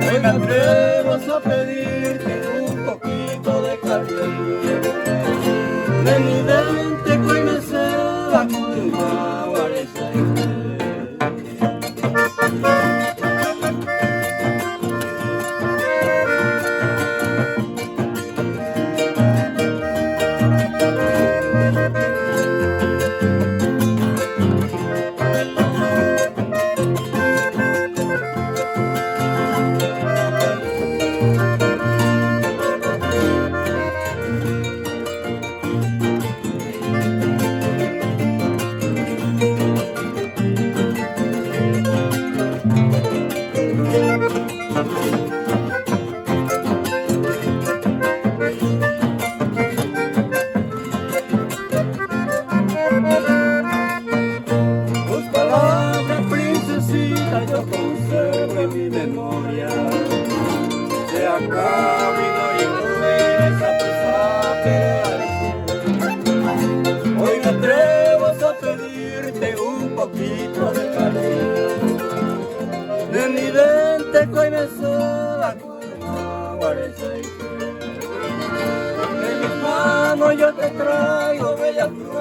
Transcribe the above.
Hoy me atrevo a pedirte un poquito de cariño. De mi dente que hoy me ceba con agua de aceite. Tus palabras, princesita, yo conservo en mi memoria. Se acaba y no llegó esa pesada. Hoy me atrevo a pedirte un poquito de cariño. De mi dente que hoy me soba con agua de aceite. De mis manos yo te traigo bella flor.